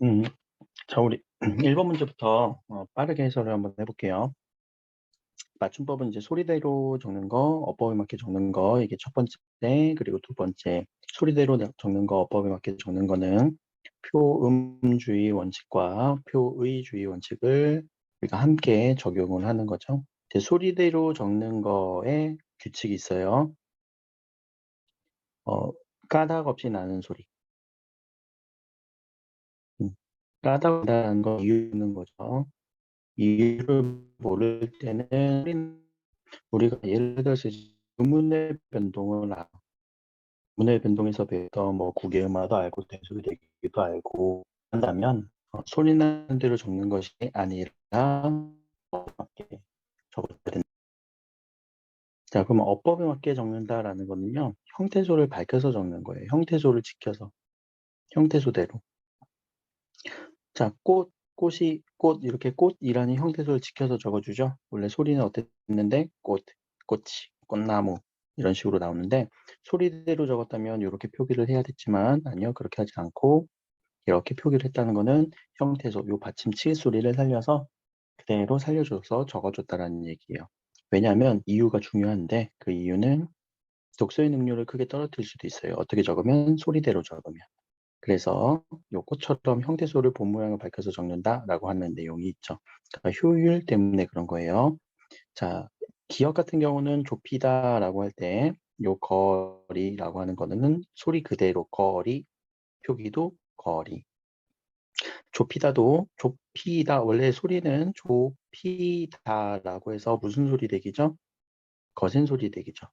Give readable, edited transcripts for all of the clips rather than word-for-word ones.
음, 자, 우리 1번 문제부터 빠르게 해설을 한번 해볼게요. 맞춤법은 이제 소리대로 적는 거, 어법에 맞게 적는 거, 이게 첫 번째, 그리고 두 번째, 소리대로 적는 거, 어법에 맞게 적는 거는 표음주의 원칙과 표의주의 원칙을 우리가 함께 적용을 하는 거죠. 이제 소리대로 적는 거에 규칙이 있어요. 어, 까닭 없이 나는 소리. 음, 까닭 없이 나는 거 이유는 거죠. 이유를 모를 때는 우리가 예를 들어서 음운의 변동을 음운의 변동에서 배웠던 뭐 국외음화도 알고 den소리 대기도 알고 한다면 소리 나는 대로 적는 것이 아니라 맞게 적어야 된다. 자, 그럼 어법에 맞게 적는다라는 거는요, 형태소를 밝혀서 적는 거예요. 형태소를 지켜서 형태소대로. 자, 꽃, 이렇게 꽃이라는 형태소를 지켜서 적어주죠. 원래 소리는 어땠는데, 꽃이, 꽃나무, 이런 식으로 나오는데, 소리대로 적었다면 이렇게 표기를 해야 됐지만, 아니요, 그렇게 하지 않고, 이렇게 표기를 했다는 거는 형태소, 요 받침 치 소리를 살려서 그대로 살려줘서 적어줬다라는 얘기예요. 왜냐하면 이유가 중요한데, 그 이유는 독서의 능률을 크게 떨어뜨릴 수도 있어요. 어떻게 적으면? 소리대로 적으면. 그래서 요것처럼 형태소를 본 모양을 밝혀서 적는다라고 하는 내용이 있죠. 그러니까 효율 때문에 그런 거예요. 자, 기억 같은 경우는 좁히다라고 할 때 요 거리라고 하는 거는 소리 그대로 거리, 표기도 거리. 좁히다 원래 소리는 좁히다라고 해서 무슨 소리 대기죠? 거센 소리 대기죠.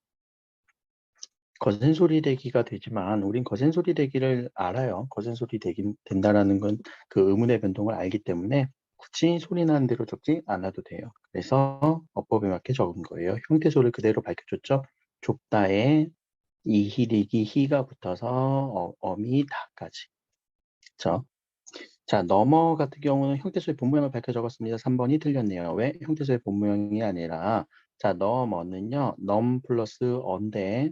거센 소리 대기가 되지만 우린 거센 소리 대기를 알아요. 거센 소리 대기 된다라는 건 그 음운의 변동을 알기 때문에 굳이 소리 나는 대로 적지 않아도 돼요. 그래서 어법에 맞게 적은 거예요. 형태소를 그대로 밝혀줬죠. 좁다에 이히리기 히가 붙어서 어미 다까지. 그렇죠? 자, 넘어 같은 경우는 형태소의 본모양을 밝혀 적었습니다. 3번이 틀렸네요. 왜? 형태소의 본모양이 아니라 자, 넘어는요. 넘 플러스 언데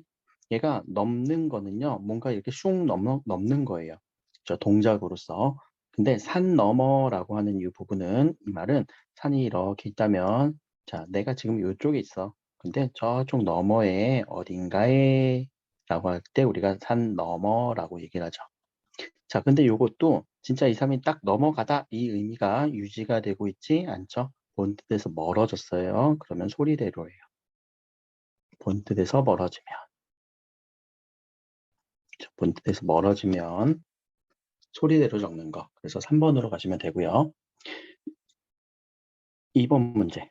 얘가 넘는 거는요. 뭔가 이렇게 슝 넘는 거예요. 저 동작으로서. 근데 산 너머라고 하는 이 부분은 이 말은 산이 이렇게 있다면 자, 내가 지금 이쪽에 있어. 근데 저쪽 너머에 어딘가에 라고 할 때 우리가 산 너머라고 얘기를 하죠. 자, 근데 요것도 진짜 2, 3이 딱 넘어가다 이 의미가 유지가 되고 있지 않죠? 본뜻에서 멀어졌어요. 그러면 소리대로예요. 본뜻에서 멀어지면. 본뜻에서 멀어지면 소리대로 적는 거. 그래서 3번으로 가시면 되고요. 2번 문제.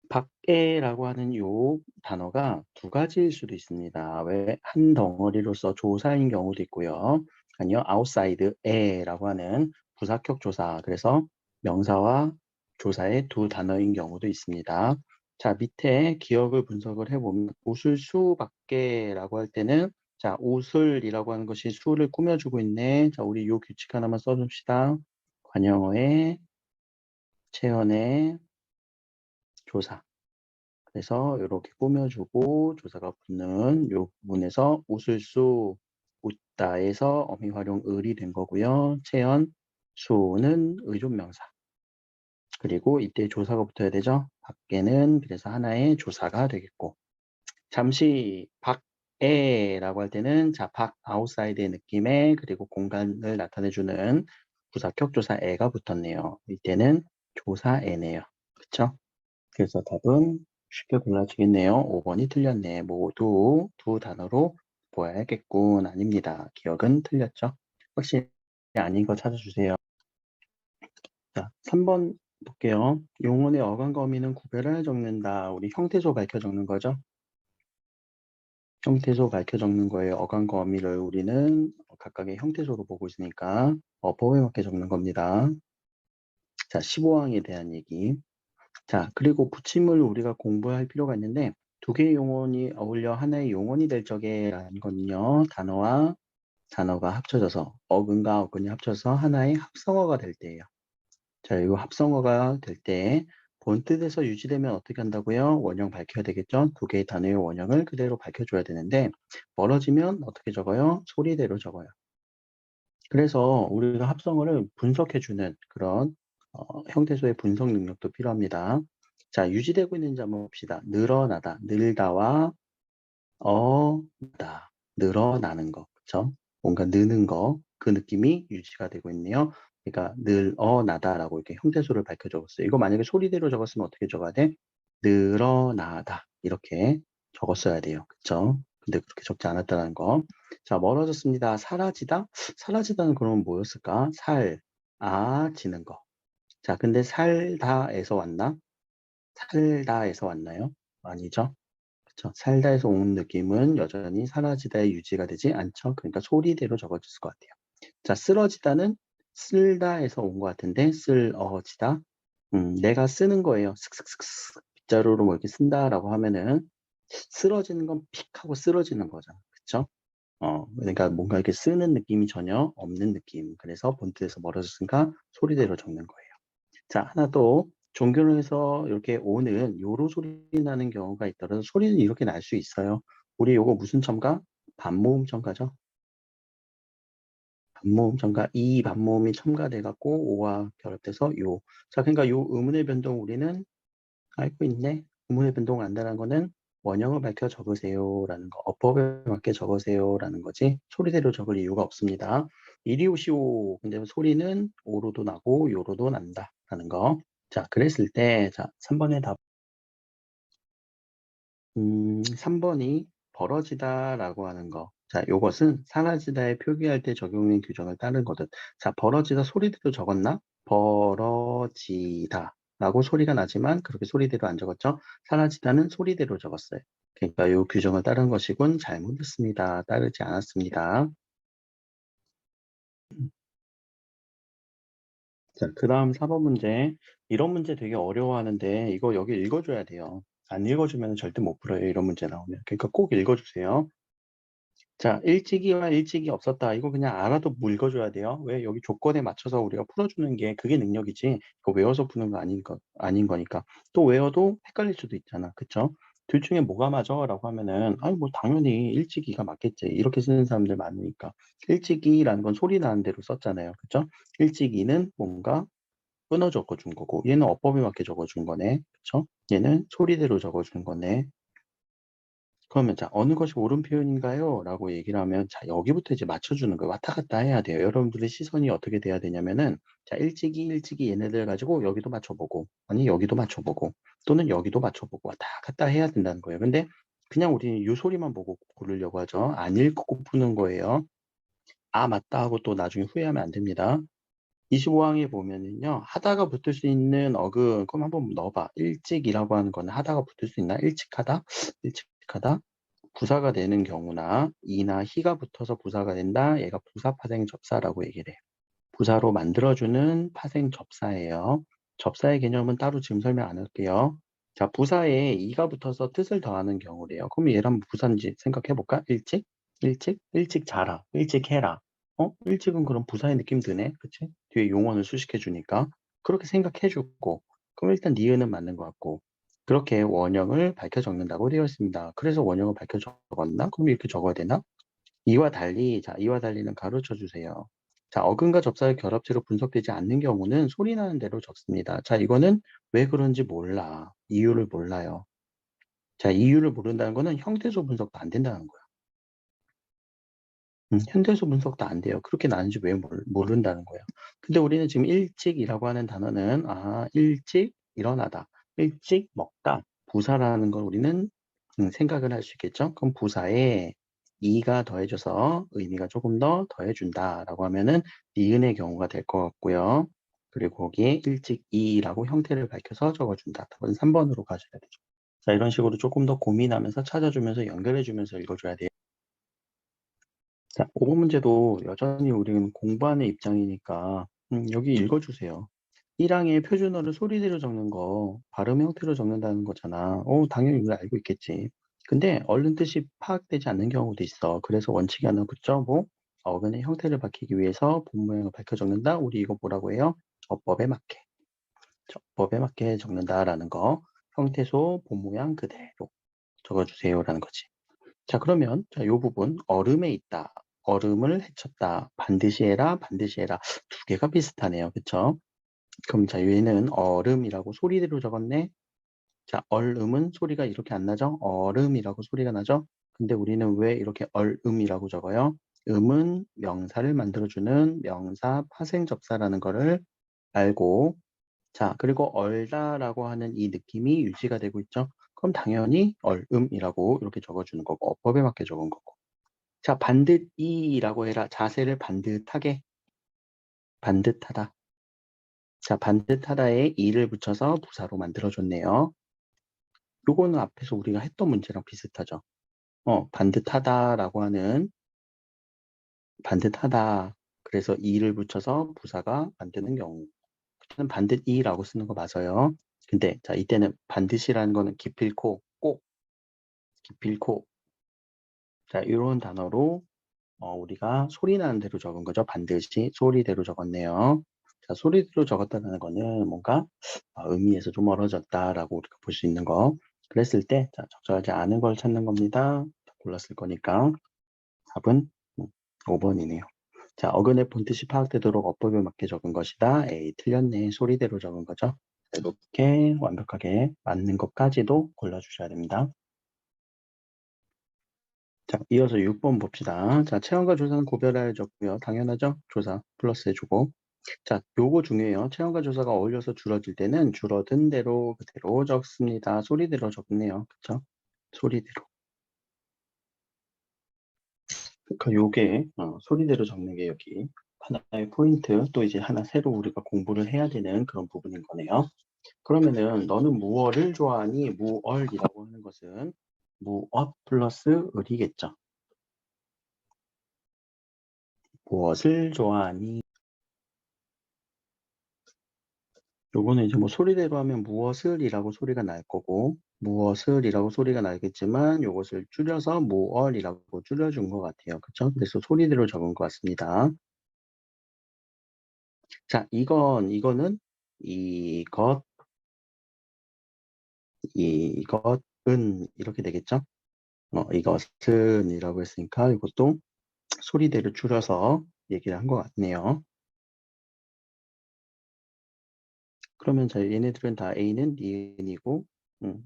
밖에라고 하는 요 단어가 두 가지일 수도 있습니다. 왜? 한 덩어리로서 조사인 경우도 있고요. 아니요, outside에라고 하는 부사격 조사. 그래서 명사와 조사의 두 단어인 경우도 있습니다. 자, 밑에 기억을 분석을 해보면 웃을 수 밖에라고 할 때는 자, 웃을이라고 하는 것이 수를 꾸며주고 있네. 자, 우리 요 규칙 하나만 써줍시다. 관형어의 체언의 조사. 그래서 이렇게 꾸며주고 조사가 붙는 이 부분에서 웃을 수, 웃다에서 어미 활용 을이 된 거고요. 채연, 수는 의존명사. 그리고 이때 조사가 붙어야 되죠. 밖에는 그래서 하나의 조사가 되겠고. 잠시 밖에라고 할 때는 자, 밖, 아웃사이드의 느낌에 그리고 공간을 나타내주는 부사격 조사에가 붙었네요. 이때는 조사에네요. 그쵸? 그래서 답은 쉽게 골라지겠네요. 5번이 틀렸네. 모두 두 단어로 보아야겠군. 아닙니다. 기억은 틀렸죠? 확실히 아닌 거 찾아주세요. 자, 3번 볼게요. 용언의 어간과 어미는 구별하여 적는다. 우리 형태소 밝혀 적는 거죠? 형태소 밝혀 적는 거예요. 어간과 어미를 우리는 각각의 형태소로 보고 있으니까 어법에 맞게 적는 겁니다. 자, 15항에 대한 얘기. 자, 그리고 붙임을 우리가 공부할 필요가 있는데 두 개의 용언이 어울려 하나의 용언이 될 적에라는 거는요. 단어와 단어가 합쳐져서 어근과 어근이 합쳐서 하나의 합성어가 될 때예요. 자, 이 합성어가 될 때 본뜻에서 유지되면 어떻게 한다고요? 원형 밝혀야 되겠죠? 두 개의 단어의 원형을 그대로 밝혀줘야 되는데 멀어지면 어떻게 적어요? 소리대로 적어요. 그래서 우리가 합성어를 분석해주는 그런 형태소의 분석 능력도 필요합니다. 자, 유지되고 있는지 한번 봅시다. 늘어나다, 늘다와 나다, 늘어나는 거, 그쵸? 뭔가 느는 거, 그 느낌이 유지가 되고 있네요. 그러니까 늘어나다라고 이렇게 형태소를 밝혀 적었어요. 이거 만약에 소리대로 적었으면 어떻게 적어야 돼? 늘어나다 이렇게 적었어야 돼요. 그쵸? 근데 그렇게 적지 않았다는 거. 자, 멀어졌습니다. 사라지다? 사라지다는 그러면 뭐였을까? 지는 거. 자, 근데 살다에서 왔나? 살다에서 왔나요? 아니죠? 그쵸? 살다에서 온 느낌은 여전히 사라지다에 유지가 되지 않죠? 그러니까 소리대로 적어졌을 것 같아요. 자, 쓰러지다는 쓸다에서 온 것 같은데, 쓸어지다. 내가 쓰는 거예요. 슥슥슥슥 빗자루로 뭐 이렇게 쓴다라고 하면은, 쓰러지는 건 픽 하고 쓰러지는 거잖아. 그쵸? 그러니까 뭔가 이렇게 쓰는 느낌이 전혀 없는 느낌. 그래서 본뜻에서 멀어졌으니까 소리대로 적는 거예요. 자, 하나 더. 종교론에서 이렇게 오는 요로 소리 나는 경우가 있더라도 소리는 이렇게 날 수 있어요. 우리 요거 무슨 첨가? 반모음 첨가죠. 반모음 첨가. 이 반모음이 첨가돼 갖고 오와 결합돼서 요. 자, 그러니까 요 의문의 변동 우리는 알고 있네. 의문의 변동 안다는 거는 원형을 밝혀 적으세요라는 거. 어법에 맞게 적으세요라는 거지. 소리대로 적을 이유가 없습니다. 이리오시오. 근데 소리는 오로도 나고 요로도 난다라는 거. 자, 그랬을 때, 자, 3번의 답, 3번이 벌어지다라고 하는 거. 자, 요것은 사라지다에 표기할 때 적용된 규정을 따른 거든. 자, 벌어지다 소리대로 적었나? 벌어지다 라고 소리가 나지만 그렇게 소리대로 안 적었죠? 사라지다는 소리대로 적었어요. 그러니까 요 규정을 따른 것이군 잘못했습니다. 따르지 않았습니다. 자, 그 다음 4번 문제. 이런 문제 되게 어려워하는데 이거 여기 읽어줘야 돼요. 안 읽어주면 절대 못 풀어요. 이런 문제 나오면. 그러니까 꼭 읽어주세요. 자, 일찍이와 일찍이 없었다. 이거 그냥 알아도 읽어줘야 돼요. 왜? 여기 조건에 맞춰서 우리가 풀어주는 게 그게 능력이지. 이거 외워서 푸는 거 아닌 거니까. 또 외워도 헷갈릴 수도 있잖아. 그쵸? 둘 중에 뭐가 맞아? 라고 하면은, 아니, 뭐, 당연히 일찍이가 맞겠지. 이렇게 쓰는 사람들 많으니까. 일찍이라는 건 소리 나는 대로 썼잖아요. 그쵸? 일찍이는 뭔가 끊어 적어준 거고, 얘는 어법에 맞게 적어준 거네. 그쵸? 얘는 소리대로 적어준 거네. 그러면 자, 어느 것이 옳은 표현인가요? 라고 얘기를 하면 자, 여기부터 이제 맞춰주는 거예요. 왔다 갔다 해야 돼요. 여러분들의 시선이 어떻게 돼야 되냐면은 자, 일찍이 얘네들 가지고 여기도 맞춰보고 아니 여기도 맞춰보고 또는 여기도 맞춰보고 왔다 갔다 해야 된다는 거예요. 근데 그냥 우리는 이 소리만 보고 고르려고 하죠. 안 읽고 푸는 거예요. 아, 맞다 하고 또 나중에 후회하면 안 됩니다. 25항에 보면은요, 하다가 붙을 수 있는 어근, 그럼 한번 넣어봐. 일찍이라고 하는 거는 하다가 붙을 수 있나? 일찍하다? 일찍하다? 부사가 되는 경우나 이나 희가 붙어서 부사가 된다. 얘가 부사 파생 접사라고 얘기를 해요. 부사로 만들어주는 파생 접사예요. 접사의 개념은 따로 지금 설명 안 할게요. 자, 부사에 이가 붙어서 뜻을 더하는 경우래요. 그럼 얘랑 부사인지 생각해 볼까? 일찍 자라, 일찍 해라. 일찍은 그럼 부사의 느낌 드네, 그치? 뒤에 용언을 수식해 주니까 그렇게 생각해 주고, 그럼 일단 니은은 맞는 것 같고, 그렇게 원형을 밝혀 적는다고 되어 있습니다. 그래서 원형을 밝혀 적었나? 그럼 이렇게 적어야 되나? 이와 달리, 자, 이와 달리는 가르쳐 주세요. 자, 어근과 접사의 결합체로 분석되지 않는 경우는 소리 나는 대로 적습니다. 자, 이거는 왜 그런지 몰라. 이유를 몰라요. 자, 이유를 모른다는 거는 형태소 분석도 안 된다는 거야. 현대소 분석도 안 돼요. 그렇게 나는지 왜 모른다는 거예요. 근데 우리는 지금 일찍이라고 하는 단어는, 일찍 일어나다, 일찍 먹다, 부사라는 걸 우리는 생각을 할 수 있겠죠? 그럼 부사에 이가 더해져서 의미가 조금 더 더해준다라고 하면은 니은의 경우가 될 것 같고요. 그리고 거기에 일찍이라고 형태를 밝혀서 적어준다. 답은 3번으로 가셔야 되죠. 자, 이런 식으로 조금 더 고민하면서 찾아주면서 연결해주면서 읽어줘야 돼요. 자, 5번 문제도 여전히 우리는 공부하는 입장이니까 여기 읽어주세요. 1항의 표준어를 소리대로 적는 거 발음 형태로 적는다는 거잖아. 당연히 우리 알고 있겠지. 근데 얼른 뜻이 파악되지 않는 경우도 있어. 그래서 원칙이 하나 붙여고 어근의 형태를 밝히기 위해서 본 모양을 밝혀 적는다. 우리 이거 뭐라고 해요? 어법에 맞게. 어법에 맞게 적는다라는 거. 형태소 본 모양 그대로 적어주세요라는 거지. 자, 그러면 자, 요 부분 얼음에 있다. 얼음을 헤쳤다. 반드시 해라, 반드시 해라. 두 개가 비슷하네요. 그쵸? 그럼 자, 얘는 얼음이라고 소리대로 적었네. 자, 얼음은 소리가 이렇게 안 나죠? 얼음이라고 소리가 나죠? 근데 우리는 왜 이렇게 얼음이라고 적어요? 음은 명사를 만들어주는 명사 파생접사라는 거를 알고, 자, 그리고 얼다라고 하는 이 느낌이 유지가 되고 있죠? 그럼 당연히 얼음이라고 이렇게 적어주는 거고, 어법에 맞게 적은 거고. 자, 반듯이라고 해라. 자세를 반듯하게, 반듯하다. 자, 반듯하다에 이를 붙여서 부사로 만들어줬네요. 요거는 앞에서 우리가 했던 문제랑 비슷하죠. 반듯하다라고 하는 반듯하다. 그래서 이를 붙여서 부사가 만드는 경우. 그때는 반듯이라고 쓰는 거 맞아요. 근데 자, 이때는 반드시라는 거는 기필코, 꼭, 기필코. 자, 이런 단어로 우리가 소리 나는 대로 적은 거죠. 반드시 소리대로 적었네요. 자, 소리대로 적었다는 거는 뭔가 의미에서 좀 멀어졌다라고 우리가 볼 수 있는 거. 그랬을 때 자, 적절하지 않은 걸 찾는 겁니다. 골랐을 거니까 답은 5번이네요. 자, 어근의 본뜻이 파악되도록 어법에 맞게 적은 것이다. 에이, 틀렸네. 소리대로 적은 거죠. 이렇게 완벽하게 맞는 것까지도 골라주셔야 됩니다. 자, 이어서 6번 봅시다. 자, 체험과 조사는 구별하여 적고요. 당연하죠? 조사 플러스 해주고. 자, 요거 중요해요. 체험과 조사가 어울려서 줄어들 때는 줄어든 대로 그대로 적습니다. 소리대로 적네요. 그쵸? 소리대로. 그러니까 요게 소리대로 적는 게 여기 하나의 포인트, 또 이제 하나 새로 우리가 공부를 해야 되는 그런 부분인 거네요. 그러면은 너는 무엇을 좋아하니? 무얼이라고 하는 것은 무엇 플러스 을이겠죠. 무엇을 좋아하니? 요거는 이제 뭐 소리대로 하면 무엇을이라고 소리가 날 거고, 무엇을이라고 소리가 나겠지만 요것을 줄여서 무얼이라고 줄여준 것 같아요. 그쵸? 그래서 소리대로 적은 것 같습니다. 자, 이거는 이것, 이것은 이렇게 되겠죠? 이것은 이라고 했으니까 이것도 소리대로 줄여서 얘기를 한 것 같네요. 그러면 자, 얘네들은 다 A는 니은이고,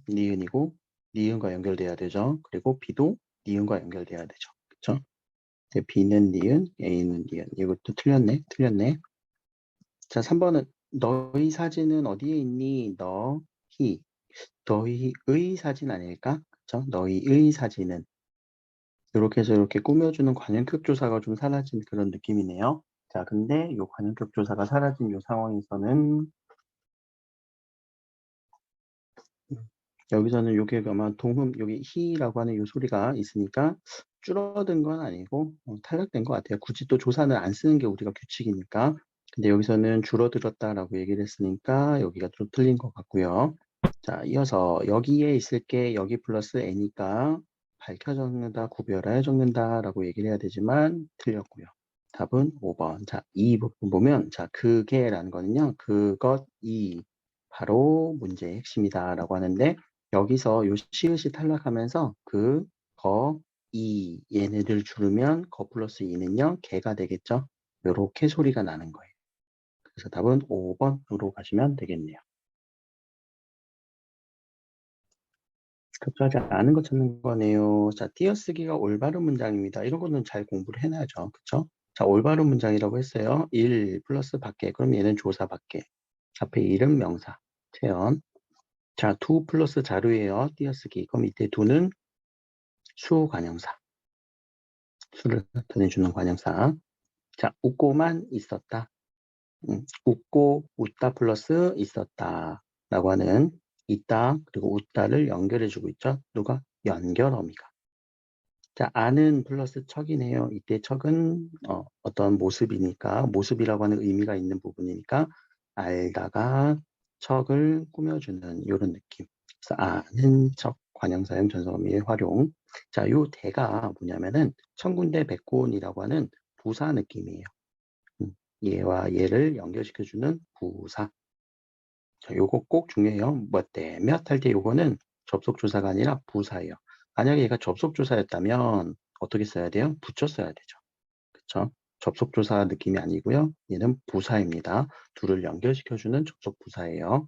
니은이고, 니은과 연결돼야 되죠. 그리고 B도 니은과 연결돼야 되죠. 그쵸? B는 니은, A는 니은. 이것도 틀렸네. 틀렸네. 자, 3번은 너의 사진은 어디에 있니? 너희. 너희의 사진 아닐까? 그쵸? 너희의 사진은. 이렇게 해서 이렇게 꾸며주는 관용격 조사가 좀 사라진 그런 느낌이네요. 자, 근데 이 관용격 조사가 사라진 이 상황에서는 여기서는 요게 아마 동음, 여기 히라고 하는 요 소리가 있으니까 줄어든 건 아니고 탈락된 것 같아요. 굳이 또 조사는 안 쓰는 게 우리가 규칙이니까. 근데 여기서는 줄어들었다라고 얘기를 했으니까 여기가 좀 틀린 것 같고요. 자, 이어서 여기에 있을 게 여기 플러스 n이니까 밝혀 적는다, 구별하여 적는다라고 얘기를 해야 되지만 틀렸고요. 답은 5번. 자, 이 부분 보면 자, 그게라는 거는요. 그것이 바로 문제의 핵심이다라고 하는데 여기서 요 시읒이 탈락하면서 그, 거, 이 얘네들 줄이면 거 플러스 이는요. 개가 되겠죠. 요렇게 소리가 나는 거예요. 그래서 답은 5번으로 가시면 되겠네요. 급하지 않은 거 찾는 거네요. 자, 띄어쓰기가 올바른 문장입니다. 이런 거는 잘 공부를 해놔야죠. 그쵸? 자, 올바른 문장이라고 했어요. 1 플러스 밖에. 그럼 얘는 조사 밖에. 앞에 이름 명사. 채연. 자, to 플러스 자료예요. 띄어쓰기. 그럼 이때 to는 수 관형사. 수를 나타내주는 관형사. 자, 웃고만 있었다. 웃고 웃다 플러스 있었다. 라고 하는 있다 그리고 웃다를 연결해주고 있죠. 누가? 연결어미가. 자, 아는 플러스 척이네요. 이때 척은 어떤 모습이니까 모습이라고 하는 의미가 있는 부분이니까 알다가 척을 꾸며주는 이런 느낌. 그래서 아는 척 관형사형 전성어미의 활용. 자, 요 대가 뭐냐면은 천군대 백곤이라고 하는 부사 느낌이에요. 얘와 얘를 연결시켜주는 부사. 자, 요거 꼭 중요해요. 뭐 때, 몇 할 때 요거는 접속조사가 아니라 부사예요. 만약에 얘가 접속조사였다면 어떻게 써야 돼요? 붙여 써야 되죠. 그쵸? 접속조사 느낌이 아니고요. 얘는 부사입니다. 둘을 연결시켜주는 접속부사예요.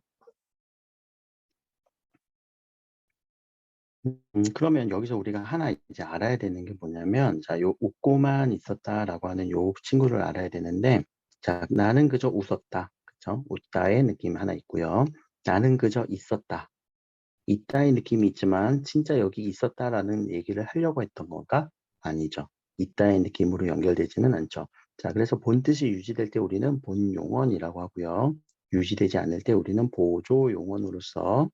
그러면 여기서 우리가 하나 이제 알아야 되는 게 뭐냐면, 자, 요 웃고만 있었다라고 하는 요 친구를 알아야 되는데, 자, 나는 그저 웃었다. 그쵸? 웃다의 느낌 하나 있고요. 나는 그저 있었다. 있다의 느낌이 있지만, 진짜 여기 있었다라는 얘기를 하려고 했던 건가? 아니죠. 있다의 느낌으로 연결되지는 않죠. 자, 그래서 본 뜻이 유지될 때 우리는 본 용언이라고 하고요. 유지되지 않을 때 우리는 보조 용언으로서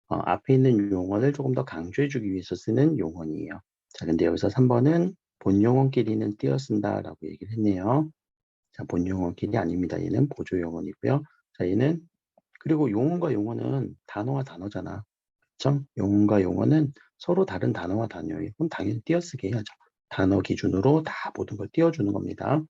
앞에 있는 용언을 조금 더 강조해주기 위해서 쓰는 용언이에요. 자, 근데 여기서 3번은 본용언끼리는 띄어 쓴다라고 얘기를 했네요. 자, 본용언끼리 아닙니다. 얘는 보조 용언이고요. 자, 얘는 그리고 용언과 용언은 단어와 단어잖아. 그쵸? 용언과 용언은 서로 다른 단어와 단어예요. 그럼 당연히 띄어쓰기 해야죠. 단어 기준으로 다 모든 걸 띄워주는 겁니다.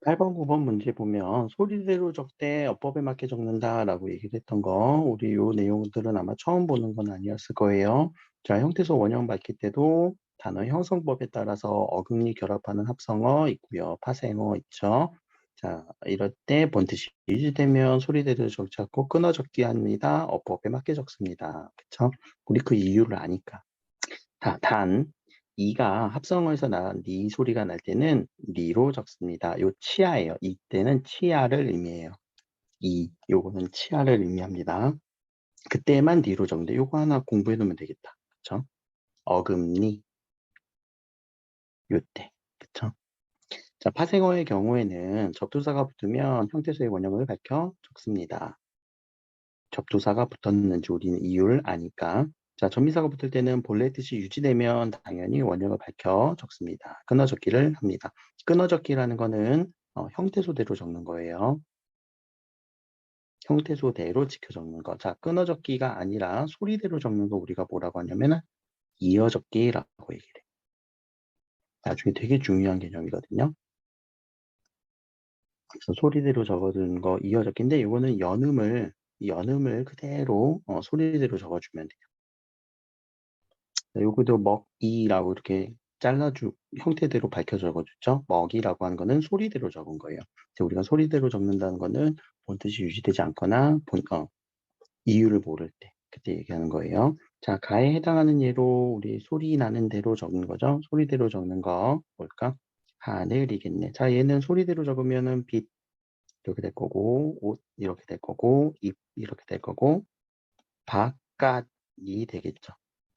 8번, 9번 문제 보면 소리대로 적되 어법에 맞게 적는다라고 얘기를 했던 거 우리 요 내용들은 아마 처음 보는 건 아니었을 거예요. 자, 형태소 원형 밝힐 때도 단어 형성법에 따라서 어금니 결합하는 합성어 있고요. 파생어 있죠. 자, 이럴 때 본뜻이 유지되면 소리대로 적지 않고 끊어 적기 합니다. 어법에 맞게 적습니다. 그쵸? 우리 그 이유를 아니까. 단, 이가 합성어에서 나간 니 소리가 날 때는 니로 적습니다. 요 치아예요. 이때는 치아를 의미해요. 요거는 치아를 의미합니다. 그때만 니로 적는데 요거 하나 공부해 놓으면 되겠다. 그쵸? 어금니, 요때. 그쵸? 자, 파생어의 경우에는 접두사가 붙으면 형태소의 원형을 밝혀 적습니다. 접두사가 붙었는지 우리는 이유를 아니까. 자, 전미사가 붙을 때는 본래 뜻이 유지되면 당연히 원형을 밝혀 적습니다. 끊어 적기를 합니다. 끊어 적기라는 거는 형태소대로 적는 거예요. 형태소대로 지켜 적는 거. 자, 끊어 적기가 아니라 소리대로 적는 거 우리가 뭐라고 하냐면 이어 적기라고 얘기를 해요. 나중에 되게 중요한 개념이거든요. 그래서 소리대로 적어두는 거 이어 적기인데 이거는 연음을 그대로 소리대로 적어주면 돼요. 요것도 먹이라고 이렇게 형태대로 밝혀 적어줬죠. 먹이라고 하는 거는 소리대로 적은 거예요. 우리가 소리대로 적는다는 거는 본뜻이 유지되지 않거나 이유를 모를 때 그때 얘기하는 거예요. 자, 가에 해당하는 예로 우리 소리 나는 대로 적는 거죠. 소리대로 적는 거 뭘까? 하늘이겠네. 자, 얘는 소리대로 적으면은 빛 이렇게 될 거고, 옷 이렇게 될 거고, 입 이렇게 될 거고, 바깥이 되겠죠.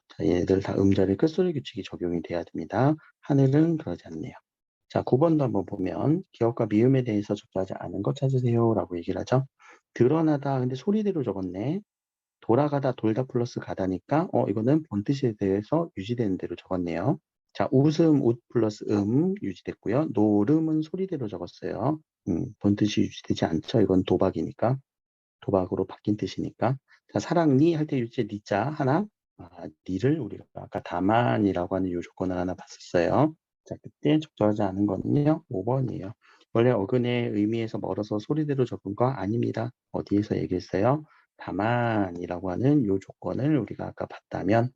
자, 얘네들 다 음절의 끝소리 규칙이 적용이 돼야 됩니다. 하늘은 그러지 않네요. 자, 9번도 한번 보면 기억과 미음에 대해서 적절하지 않은 것 찾으세요 라고 얘기를 하죠. 드러나다 근데 소리대로 적었네. 돌아가다 돌다 플러스 가다니까 이거는 본뜻에 대해서 유지되는 대로 적었네요. 자, 웃음 웃 플러스 유지됐고요. 노름은 소리대로 적었어요. 본뜻이 유지되지 않죠. 이건 도박이니까. 도박으로 바뀐 뜻이니까. 자, 사랑니 할 때 유제 니자 하나, 니를 우리가 아까 다만이라고 하는 요 조건을 하나 봤었어요. 자, 그때 적절하지 않은 거는요, 5번이에요. 원래 어근의 의미에서 멀어서 소리대로 적은 거 아닙니다. 어디에서 얘기했어요? 다만이라고 하는 요 조건을 우리가 아까 봤다면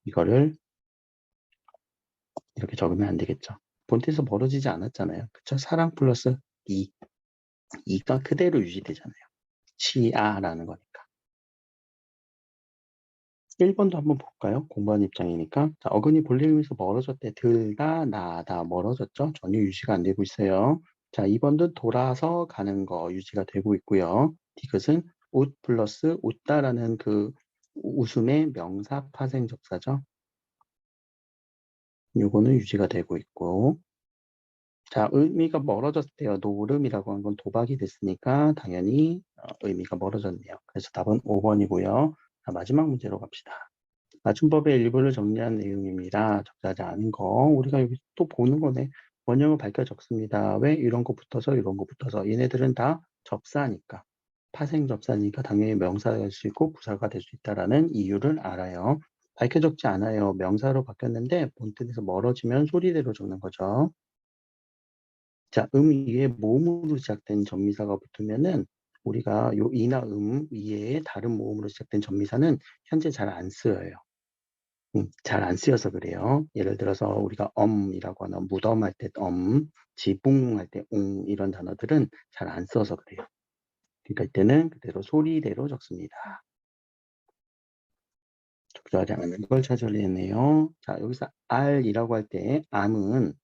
이거를 이렇게 적으면 안 되겠죠. 본태에서 멀어지지 않았잖아요. 그쵸? 사랑 플러스 이, 이가 그대로 유지되잖아요. 치아라는 거니까. 1번도 한번 볼까요? 공부하는 입장이니까. 자, 어근이 본래 의미에서 멀어졌대. 들다, 나다, 멀어졌죠? 전혀 유지가 안 되고 있어요. 자, 2번도 돌아서 가는 거 유지가 되고 있고요. 디귿은 웃 플러스 웃다라는 그 웃음의 명사 파생 접사죠. 요거는 유지가 되고 있고. 자, 의미가 멀어졌대요. 노름이라고 한 건 도박이 됐으니까 당연히 의미가 멀어졌네요. 그래서 답은 5번이고요. 자, 마지막 문제로 갑시다. 맞춤법의 일부를 정리한 내용입니다. 적절하지 않은 거 우리가 여기 또 보는 거네. 원형을 밝혀 적습니다. 왜 이런 거 붙어서 이런 거 붙어서 얘네들은 다 접사니까 파생 접사니까 당연히 명사가 될 수 있고 부사가 될 수 있다라는 이유를 알아요. 밝혀 적지 않아요. 명사로 바뀌었는데 본뜻에서 멀어지면 소리대로 적는 거죠. 자, 위에 모음으로 시작된 전미사가 붙으면은 우리가 요 이나 위에 다른 모음으로 시작된 전미사는 현재 잘 안 쓰여요. 잘 안 쓰여서 그래요. 예를 들어서 우리가 이라고 하나 무덤 할 때 지붕 할 때 이런 단어들은 잘 안 써서 그래요. 그러니까 이때는 그대로 소리대로 적습니다. 적절하지 않은 걸 찾아내네요. 자, 여기서 R이라고 할 때 암은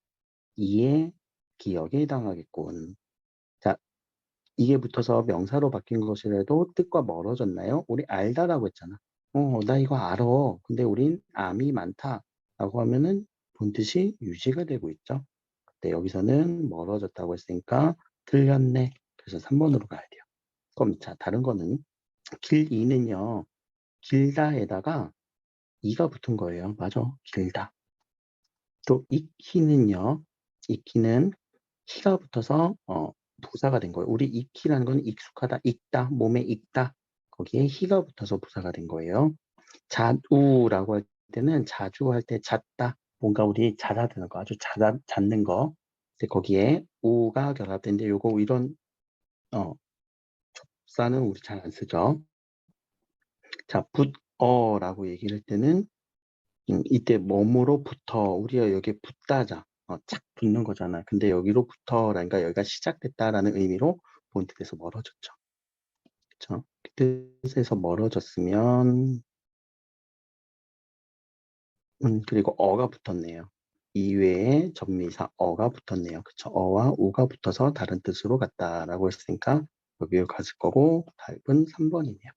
이에 기억에 해당하겠군. 자, 이게 붙어서 명사로 바뀐 것이라도 뜻과 멀어졌나요? 우리 알다라고 했잖아. 나 이거 알아. 근데 우린 암이 많다. 라고 하면은 본뜻이 유지가 되고 있죠. 근데 여기서는 멀어졌다고 했으니까 틀렸네. 그래서 3번으로 가야 돼요. 그럼 자, 다른 거는 길이는요. 길다에다가 이가 붙은 거예요. 맞아. 길다. 또 익히는요. 익히는 키가 붙어서 부사가 된 거예요. 우리 익히라는 건 익숙하다, 익다, 몸에 익다. 거기에 희가 붙어서 부사가 된 거예요. 잣우라고 할 때는 자주 할 때 잣다. 뭔가 우리 잦아드는 거, 아주 잦는 거. 근데 거기에 우가 결합된데 요거 이런 접사는 우리 잘 안 쓰죠. 자, 붙어라고 얘기를 할 때는 이때 몸으로 붙어. 우리가 여기에 붙다자. 착 붙는 거잖아. 근데 여기로 붙어라니까 여기가 시작됐다라는 의미로 본뜻에서 멀어졌죠. 그쵸? 뜻에서 멀어졌으면 그리고 어가 붙었네요. 이외에 접미사 어가 붙었네요. 그쵸? 어와 우가 붙어서 다른 뜻으로 갔다라고 했으니까 여기로 갔을 거고 답은 3번이네요.